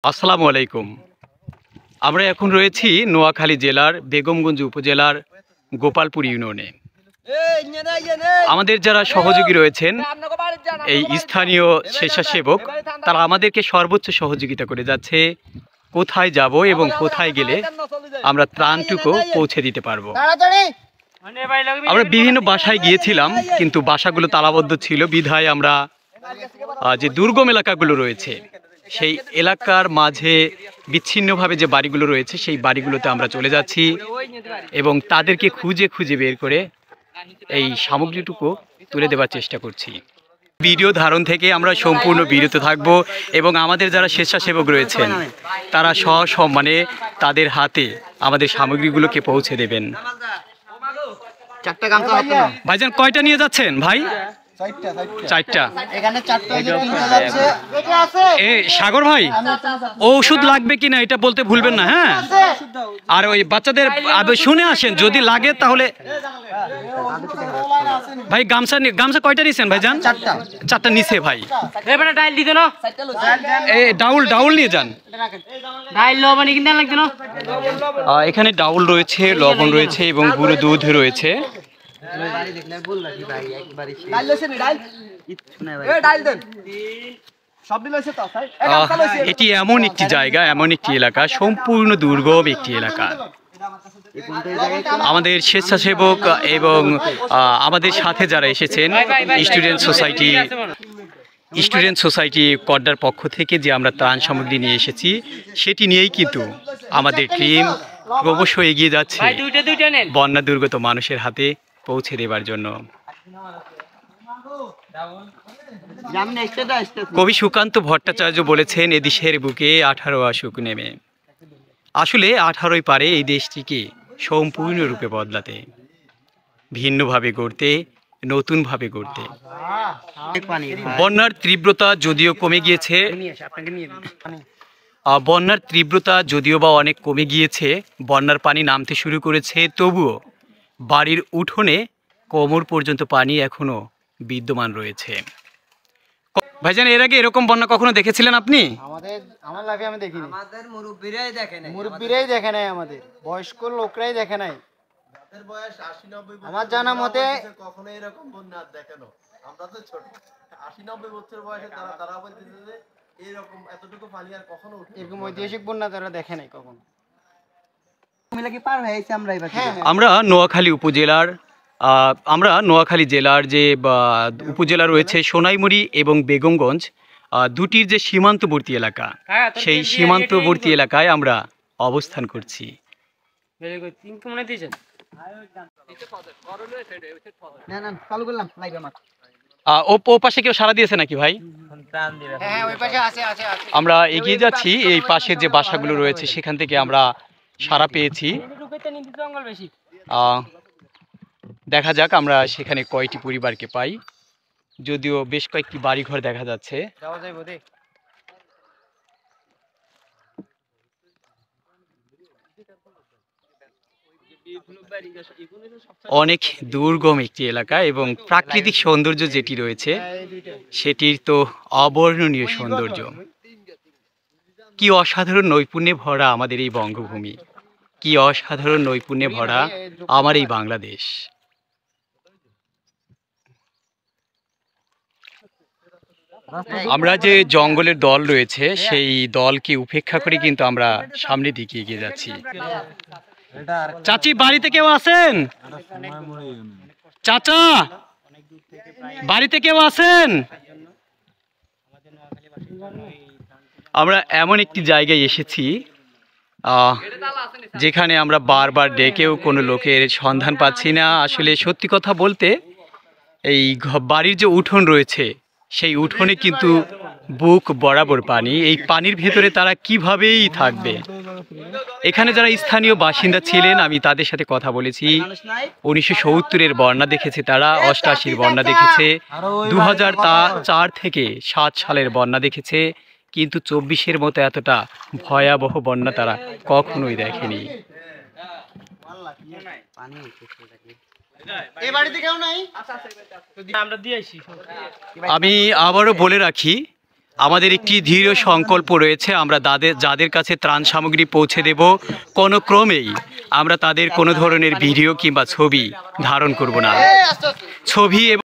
আসসালামু আলাইকুম। আমরা এখন রয়েছি নোয়াখালী জেলার বেগমগঞ্জ উপজেলার গোপালপুর ইউনিয়নে। আমাদের যারা সহযোগী রয়েছেন এই স্থানীয় স্বেচ্ছাসেবক, তারা আমাদেরকে সর্বোচ্চ সহযোগিতা করে যাচ্ছে কোথায় যাব এবং কোথায় গেলে আমরা ত্রাণটুকু পৌঁছে দিতে পারবো। আমরা বিভিন্ন বাসায় গিয়েছিলাম, কিন্তু বাসাগুলো তালাবদ্ধ ছিল বিধায় আমরা যে দুর্গম এলাকাগুলো রয়েছে সেই এলাকার মাঝে বিচ্ছিন্নভাবে যে বাড়িগুলো রয়েছে সেই বাড়িগুলোতে আমরা চলে যাচ্ছি এবং তাদেরকে খুঁজে খুঁজে বের করে এই সামগ্রীটুকু তুলে দেওয়ার চেষ্টা করছি। ভিডিও ধারণ থেকে আমরা সম্পূর্ণ বিরত থাকব এবং আমাদের যারা স্বেচ্ছাসেবক রয়েছেন তারা সসম্মানে তাদের হাতে আমাদের সামগ্রীগুলোকে পৌঁছে দেবেন। ভাইজান কয়টা নিয়ে যাচ্ছেন ভাই? চারটা। সাগর ভাই, ঔষধ লাগবে কিনা এটা বলতে ভুলবেন না, হ্যাঁ? আর ওই বাচ্চাদের শুনে আসেন, যদি লাগে তাহলে। ভাই গামছা কয়টা নিছেন ভাইজান? চারটা নিছে ভাই। ডাউল নিয়ে যান। এখানে ডাউল রয়েছে, লবণ রয়েছে এবং গুঁড়ো দুধ রয়েছে। এটি এমন একটি জায়গা, এমন একটি এলাকা, সম্পূর্ণ দুর্গম একটি এলাকা। আমাদের স্বেচ্ছাসেবক এবং আমাদের সাথে যারা এসেছেন স্টুডেন্ট সোসাইটি কড্ডার পক্ষ থেকে যে আমরা ত্রাণ সামগ্রী নিয়ে এসেছি সেটি নিয়েই কিন্তু আমাদের টিম ক্রমশ এগিয়ে যাচ্ছে বন্যা দুর্গত মানুষের হাতে পৌঁছে দেবার জন্য। কবি সুকান্ত ভট্টাচার্য বলেছেন, এদেশের বুকে 18 আশুক নেমে। আসলে 18ই পারে এই দেশটিকে সম্পূর্ণরূপে বদলাতে, ভিন্নভাবে গড়তে, নতুনভাবে গড়তে। বন্যার তীব্রতা যদিও কমে গিয়েছে, বা অনেক কমে গিয়েছে, বন্যার পানি নামতে শুরু করেছে, তবুও বাড়ির উঠোনে কোমর পর্যন্ত পানি এখনো বিদ্যমান রয়েছে। ভাইজান, এর আগে এরকম বন্যা কখনো দেখেছিলেন আপনি? আমার লাইফে আমি দেখিনি। আমাদের মুরব্বিরাই দেখে নাই, আমাদের বয়স্ক লোকরাই দেখে নাই। যাদের বয়স 80-90 বছর, আমার জানা মতে কখনো এরকম বন্যা দেখেনো। আমরা তো ছোট, 80-90 বছর বয়সে তারা বলতেছে যে এরকম এতটুকু পানি আর কখনো এরকম ঐতিহাসিক বন্যা তারা দেখে নাই কখনো। আমরা নোয়াখালী জেলার যে উপজেলা রয়েছে সোনাইমুড়ি এবং বেগমগঞ্জ, দুটির যে সীমান্তবর্তী এলাকা, সেই সীমান্তবর্তী এলাকায় আমরা অবস্থান করছি। ও পাশে কেউ সাড়া দিয়েছে নাকি ভাই? আমরা এগিয়ে যাচ্ছি, এই পাশে যে বাসাগুলো রয়েছে সেখান থেকে আমরা সাড়া পেয়েছি। দেখা যাক আমরা সেখানে কয়টি পরিবারকে পাই, যদিও বেশ কয়েকটি বাড়িঘর দেখা যাচ্ছে। অনেক দুর্গম একটি এলাকা এবং প্রাকৃতিক সৌন্দর্য যেটি রয়েছে সেটির তো অবর্ণনীয় সৌন্দর্য। কি অসাধারণ নৈপুণ্যে ভরা আমাদের এই বঙ্গভূমি, কি অসাধারণ নৈপুণ্যে ভরা আমার এই বাংলাদেশ। আমরা যে জঙ্গলের দল রয়েছে সেই দলকে উপেক্ষা করে কিন্তু আমরা সামনের দিকে এগিয়ে যাচ্ছি। চাচি, বাড়িতে কেউ আছেন? চাচা, বাড়িতে কেউ আছেন? আমরা এমন একটি জায়গায় এসেছি যেখানে আমরা বারবার ডেকেও কোনো লোকের সন্ধান পাচ্ছি না। আসলে সত্যি কথা বলতে এই বাড়ির যে উঠোন রয়েছে সেই উঠোনে কিন্তু বুক বরাবর পানি। এই পানির ভেতরে তারা কিভাবেই থাকবে? এখানে যারা স্থানীয় বাসিন্দা ছিলেন আমি তাদের সাথে কথা বলেছি। 1970-এর বন্যা দেখেছে তারা, 88-র বন্যা দেখেছে, 2004 থেকে 7 সালের বন্যা দেখেছে, কিন্তু 24-এর মতো এতটা ভয়াবহ বন্যা তারা কখনোই দেখেনি। আমি আবারও বলে রাখি, আমাদের একটি দৃঢ় সংকল্প রয়েছে, আমরা যাদের কাছে ত্রাণ সামগ্রী পৌঁছে দেব, কোনো ক্রমেই আমরা তাদের কোনো ধরনের ভিডিও কিংবা ছবি ধারণ করব না। ছবি